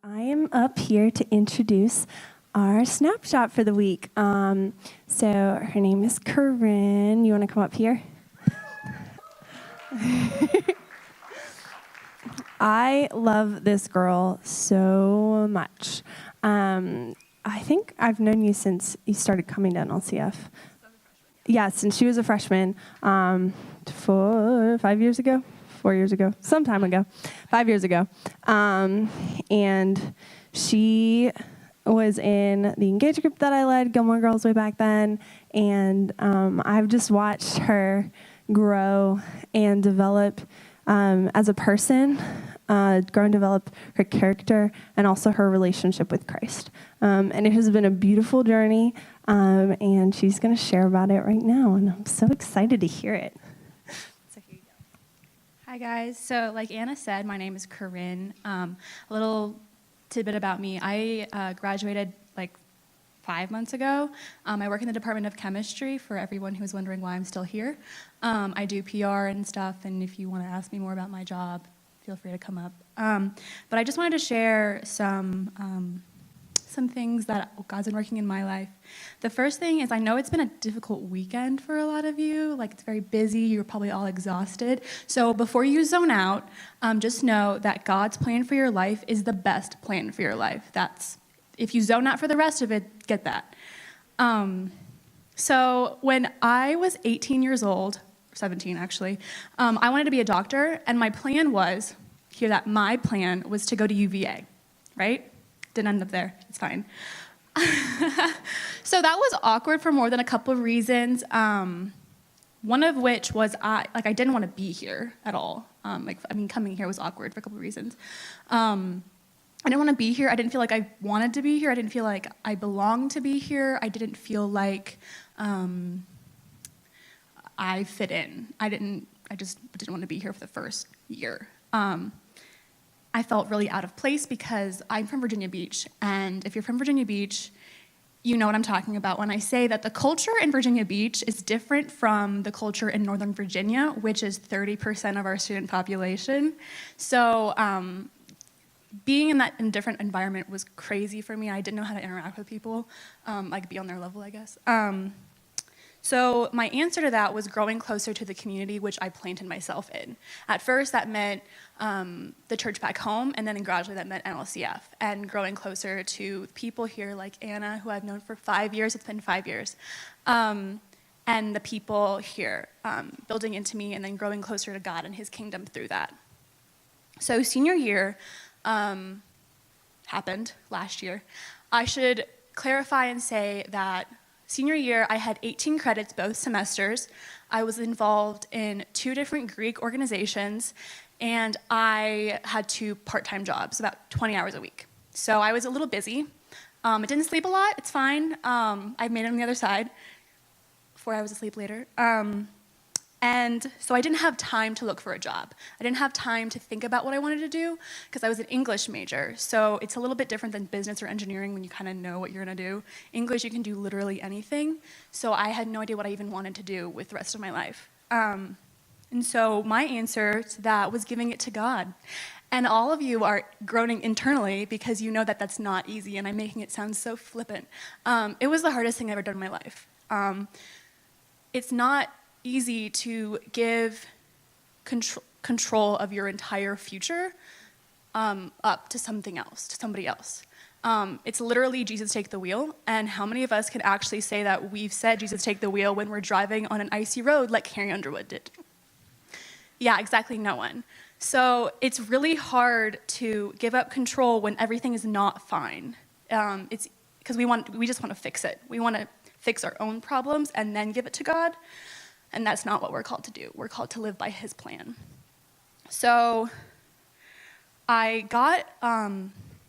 I am up here to introduce our Snapshot for the week. So her name is Corrin. You want to come up here? I love this girl so much. I think I've known you since you started coming to NLCF. Yeah, since she was a freshman, 5 years ago, 4 years ago, some time ago, 5 years ago. And she was in the engage group that I led, Gilmore Girls, way back then. And I've just watched her grow and develop as a person, grow and develop her character and also her relationship with Christ. And it has been a beautiful journey, and she's going to share about it right now, and I'm so excited to hear it. So here you go. Hi, guys. So like Anna said, my name is Corrin. A little tidbit about me. I graduated like 5 months ago. I work in the Department of Chemistry, for everyone who's wondering why I'm still here. I do PR and stuff, and if you want to ask me more about my job, feel free to come up. But I just wanted to share some things that God's been working in my life. The first thing is, I know it's been a difficult weekend for a lot of you. Like, it's very busy. You're probably all exhausted. So before you zone out, just know that God's plan for your life is the best plan for your life. If you zone out for the rest of it, get that. So when I was 18 years old, 17 actually, I wanted to be a doctor, and my plan was, hear that, my plan was to go to UVA, right? Didn't end up there, it's fine. So that was awkward for more than a couple of reasons. One of which was I didn't want to be here at all. Coming here was awkward for a couple of reasons. I didn't want to be here. I didn't feel like I wanted to be here. I didn't feel like I belonged to be here. I didn't feel like I fit in. I just didn't want to be here for the first year. I felt really out of place because I'm from Virginia Beach. And if you're from Virginia Beach, you know what I'm talking about when I say that the culture in Virginia Beach is different from the culture in Northern Virginia, which is 30% of our student population. So being in a different environment was crazy for me. I didn't know how to interact with people, be on their level, I guess. So my answer to that was growing closer to the community which I planted myself in. At first, that meant the church back home, and then gradually that meant NLCF, and growing closer to people here like Anna, who I've known for 5 years. It's been 5 years. And the people here, building into me and then growing closer to God and his kingdom through that. So senior year happened last year. I should clarify and say that senior year, I had 18 credits both semesters. I was involved in 2 different Greek organizations, and I had 2 part-time jobs, about 20 hours a week. So I was a little busy. I didn't sleep a lot. It's fine. I made it on the other side. 4 hours of sleep later. And so I didn't have time to look for a job. I didn't have time to think about what I wanted to do because I was an English major. So it's a little bit different than business or engineering when you kind of know what you're going to do. English, you can do literally anything. So I had no idea what I even wanted to do with the rest of my life. And so my answer to that was giving it to God. And all of you are groaning internally because you know that that's not easy, and I'm making it sound so flippant. It was the hardest thing I've ever done in my life. It's not easy to give control of your entire future up to somebody else. It's literally Jesus take the wheel, and how many of us can actually say that we've said Jesus take the wheel when we're driving on an icy road like Carrie Underwood did? Yeah, exactly, no one. So it's really hard to give up control when everything is not fine. It's because we just want to fix it. We want to fix our own problems and then give it to God. And that's not what we're called to do. We're called to live by his plan. So I got,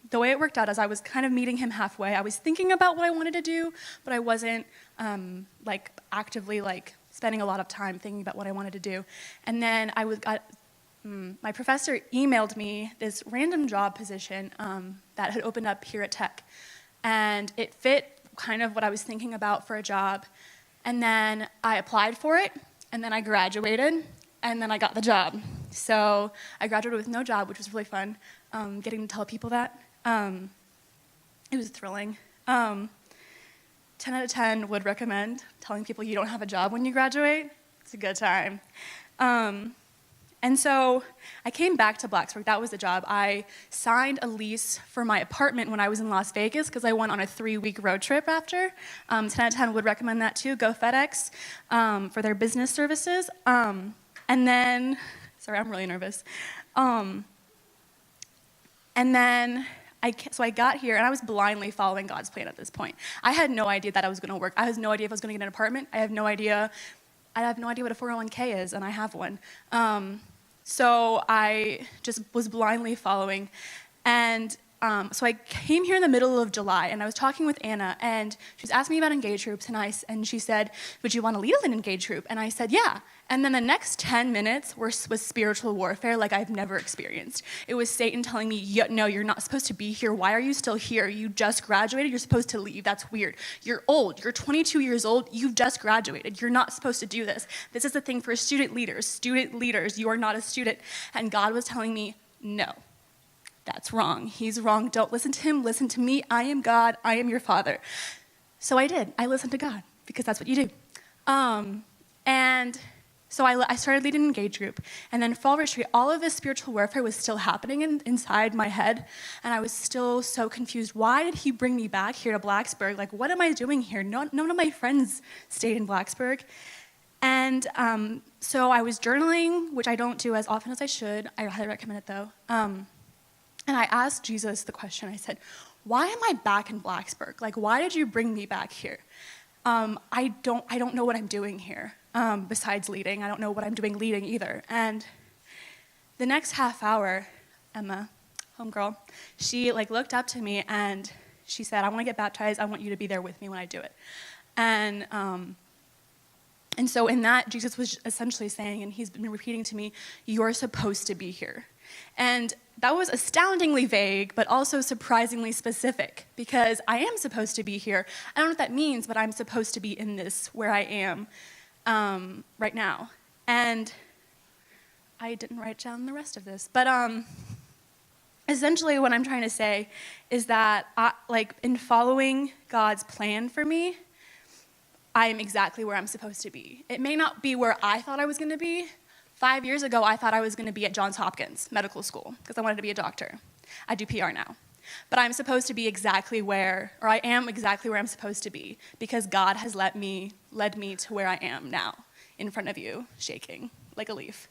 the way it worked out is I was kind of meeting him halfway. I was thinking about what I wanted to do, but I wasn't actively spending a lot of time thinking about what I wanted to do. And then my professor emailed me this random job position that had opened up here at Tech. And it fit kind of what I was thinking about for a job. And then I applied for it, and then I graduated, and then I got the job. So I graduated with no job, which was really fun, getting to tell people that. It was thrilling. 10 out of 10 would recommend telling people you don't have a job when you graduate. It's a good time. And so I came back to Blacksburg. That was the job. I signed a lease for my apartment when I was in Las Vegas because I went on a 3-week road trip after. 10 out of 10 would recommend that too. Go FedEx for their business services. And then, sorry, I'm really nervous. And then so I got here, and I was blindly following God's plan at this point. I had no idea that I was going to work. I had no idea if I was going to get an apartment. I have no idea what a 401k is, and I have one. So I just was blindly following. And so I came here in the middle of July, and I was talking with Anna, and she was asking me about engage groups, and she said, would you want to lead an engage group? And I said, yeah. And then the next 10 minutes was spiritual warfare like I've never experienced. It was Satan telling me, no, you're not supposed to be here. Why are you still here? You just graduated. You're supposed to leave. That's weird. You're old. You're 22 years old. You've just graduated. You're not supposed to do this. This is the thing for student leaders. Student leaders, you are not a student. And God was telling me, no. That's wrong. He's wrong. Don't listen to him. Listen to me. I am God. I am your father. So I did. I listened to God because that's what you do. And so I started leading an engage group. And then fall retreat, all of this spiritual warfare was still happening inside my head. And I was still so confused. Why did he bring me back here to Blacksburg? Like, what am I doing here? None of my friends stayed in Blacksburg. And so I was journaling, which I don't do as often as I should. I highly recommend it, though. And I asked Jesus the question. I said, why am I back in Blacksburg? Like, why did you bring me back here? I don't know what I'm doing here besides leading. I don't know what I'm doing leading either. And the next half hour, Emma, homegirl, she looked up to me and she said, I want to get baptized. I want you to be there with me when I do it. And so in that, Jesus was essentially saying, and he's been repeating to me, you're supposed to be here. And that was astoundingly vague, but also surprisingly specific, because I am supposed to be here. I don't know what that means, but I'm supposed to be in this where I am right now. And I didn't write down the rest of this, but essentially what I'm trying to say is that in following God's plan for me, I am exactly where I'm supposed to be. It may not be where I thought I was going to be. 5 years ago, I thought I was going to be at Johns Hopkins Medical School because I wanted to be a doctor. I do PR now. But I'm supposed to be I am exactly where I'm supposed to be because God has led me to where I am now in front of you, shaking like a leaf.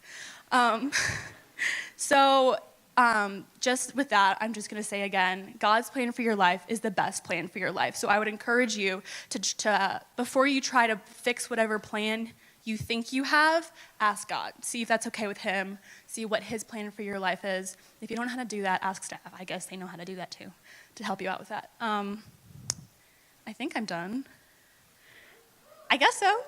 Just with that, I'm just going to say again, God's plan for your life is the best plan for your life. So I would encourage you to before you try to fix whatever plan you think you have, ask God. See if that's okay with him. See what his plan for your life is. If you don't know how to do that, ask staff. I guess they know how to do that too, to help you out with that. I think I'm done. I guess so.